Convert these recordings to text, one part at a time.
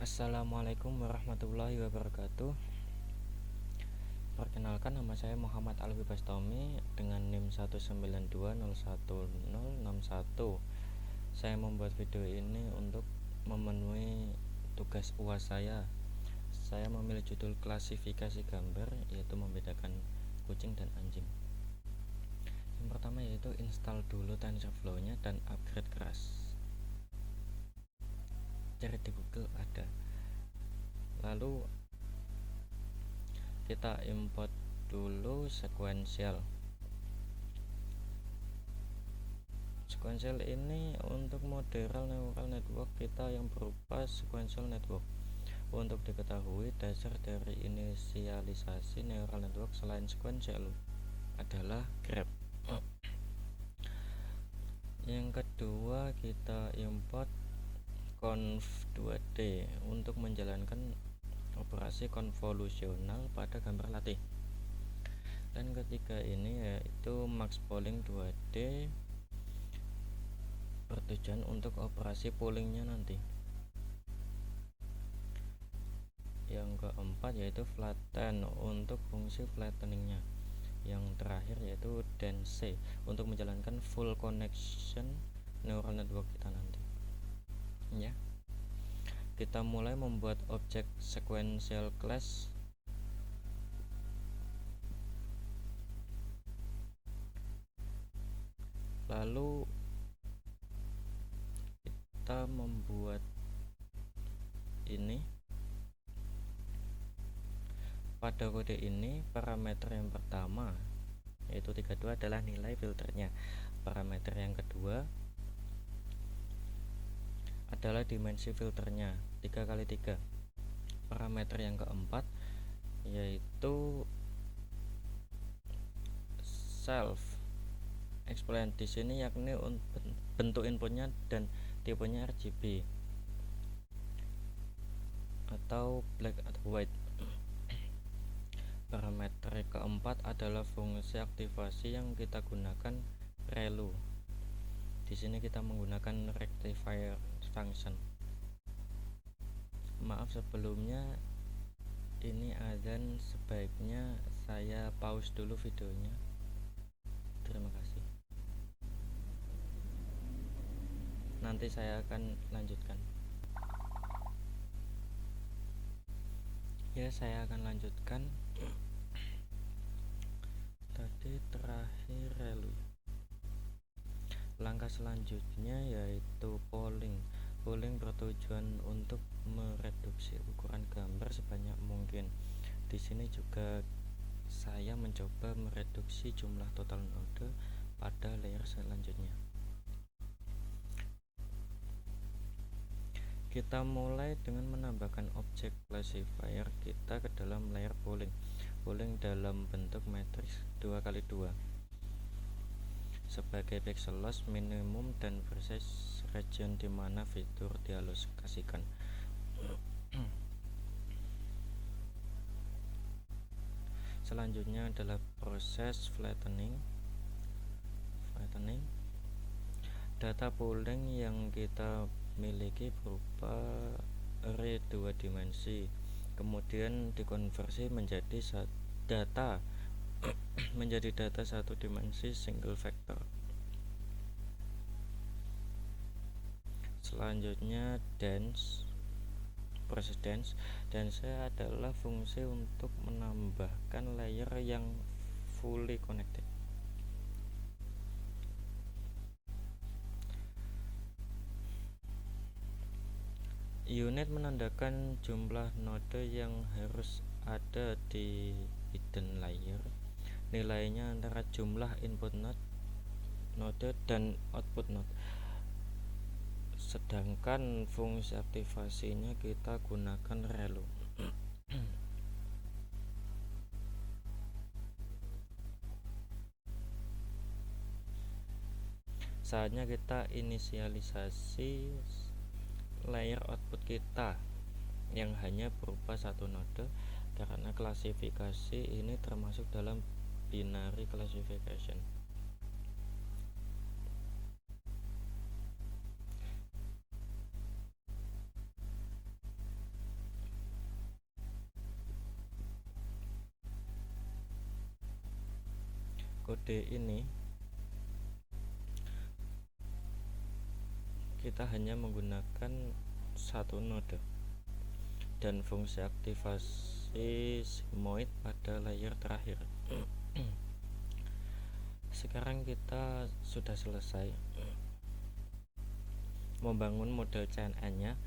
Assalamualaikum warahmatullahi wabarakatuh. Perkenalkan, nama saya Muhammad Alwi Bastomi dengan NIM 192010061. Saya membuat video ini untuk memenuhi tugas UAS saya. Saya memilih judul klasifikasi gambar, yaitu membedakan kucing dan anjing. Yang pertama yaitu install dulu TensorFlow-nya dan upgrade keras. Cari di Google ada. Lalu kita import dulu sequential ini untuk model neural network kita yang berupa sequential network. Untuk diketahui, dasar dari inisialisasi neural network selain sequential adalah graph. Yang kedua, kita import conv2d untuk menjalankan operasi konvolusional pada gambar latih. Dan ketiga ini yaitu maxpooling 2D bertujuan untuk operasi poolingnya nanti. Yang keempat yaitu flatten untuk fungsi flatteningnya. Yang terakhir yaitu dense untuk menjalankan full connection neural network kita nanti. Ya, kita mulai membuat objek sequential class. Lalu kita membuat ini. Pada kode ini, parameter yang pertama yaitu 32 adalah nilai filternya. Parameter yang kedua adalah dimensi filternya 3x3. Parameter yang keempat yaitu self explain di sini, yakni bentuk inputnya dan tipenya RGB atau black atau white. Parameter keempat adalah fungsi aktivasi yang kita gunakan ReLU. Di sini kita menggunakan rectifier function. Maaf sebelumnya, ini azan, sebaiknya saya pause dulu videonya. Terima kasih. Nanti saya akan lanjutkan. Ya, saya akan lanjutkan. Tadi terakhir ReLU. Langkah selanjutnya yaitu polling. Polling bertujuan untuk mereduksi ukuran gambar sebanyak mungkin. Di sini juga saya mencoba mereduksi jumlah total node pada layer selanjutnya. Kita mulai dengan menambahkan objek classifier kita ke dalam layer polling. Polling dalam bentuk matriks 2x2 sebagai pixel loss minimum dan versus region di mana fitur dialokasikan. Selanjutnya adalah proses flattening. Data polling yang kita miliki berupa array 2 dimensi, kemudian dikonversi menjadi data satu dimensi single vector. Selanjutnya proses dense adalah fungsi untuk menambahkan layer yang fully connected. Unit menandakan jumlah node yang harus ada di hidden layer. Nilainya antara jumlah input node dan output node. Sedangkan fungsi aktivasinya kita gunakan ReLU. Saatnya kita inisialisasi layer output kita yang hanya berupa satu node, karena klasifikasi ini termasuk dalam binary classification. kode ini kita hanya menggunakan satu node dan fungsi aktivasi sigmoid pada layer terakhir. Sekarang kita sudah selesai membangun model CNN nya,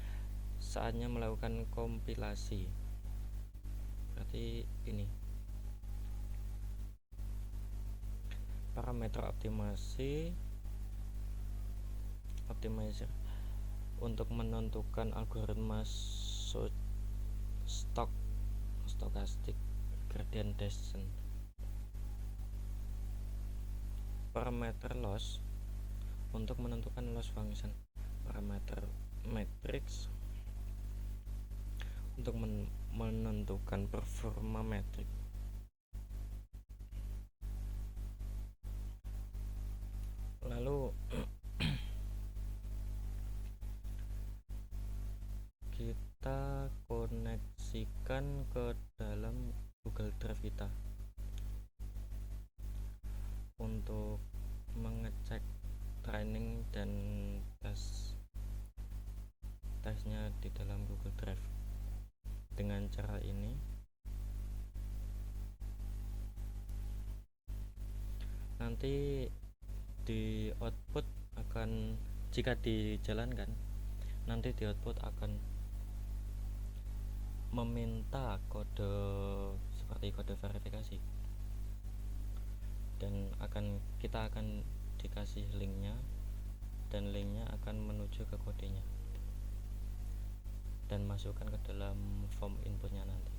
saatnya melakukan kompilasi. Berarti ini parameter optimizer untuk menentukan algoritma stochastic gradient descent. Parameter loss untuk menentukan loss function. Parameter matrix untuk menentukan performa metrik. Lalu kita koneksikan ke dalam Google Drive kita untuk mengecek training dan tesnya di dalam Google Drive. Dengan cara ini nanti di output akan, jika dijalankan, nanti di output akan meminta kode seperti kode verifikasi, dan kita akan dikasih linknya, dan linknya akan menuju ke kodenya dan masukkan ke dalam form inputnya nanti.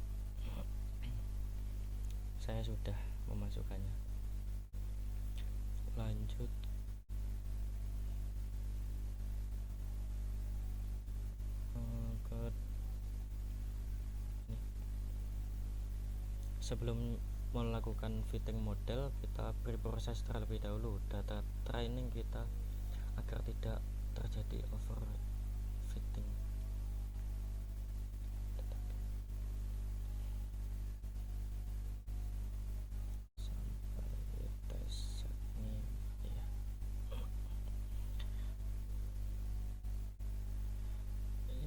Saya sudah memasukkannya. Lanjut ke ini. Sebelum melakukan fitting model, kita preproses terlebih dahulu data training kita agar tidak terjadi overfitting. Sampai tes ini ya.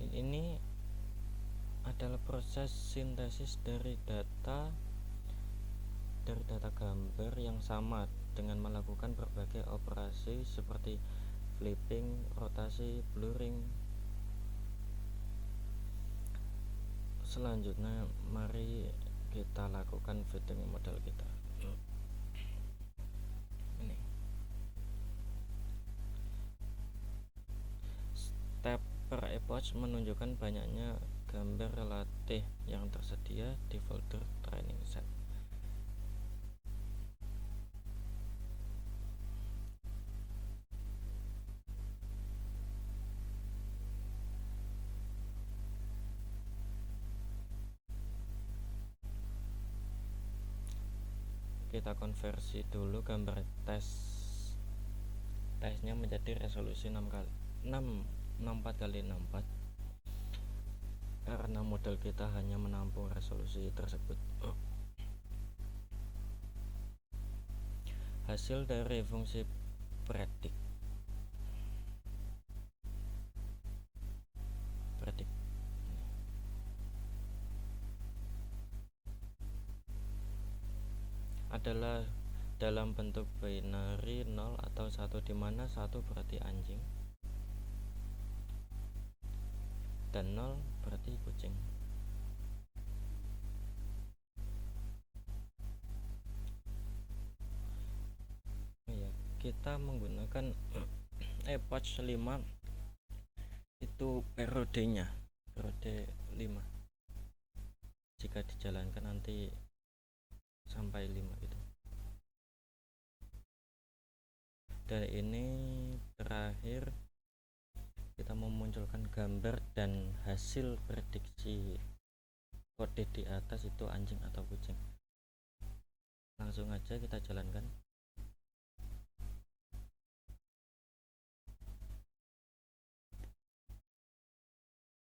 Ini adalah proses sintesis dari data gambar yang sama dengan melakukan berbagai operasi seperti flipping, rotasi, blurring. Selanjutnya mari kita lakukan fitting model kita. Ini step per epoch menunjukkan banyaknya gambar relatif yang tersedia di folder training set. Kita konversi dulu gambar tesnya menjadi resolusi 64x64 karena model kita hanya menampung resolusi tersebut. Hasil dari fungsi predict adalah dalam bentuk binary 0 atau 1, di mana 1 berarti anjing dan 0 berarti kucing. Ya, kita menggunakan epoch 5 itu periode 5. Jika dijalankan nanti sampai 5 gitu. Dan ini terakhir kita memunculkan gambar dan hasil prediksi kode di atas itu anjing atau kucing. Langsung aja kita jalankan.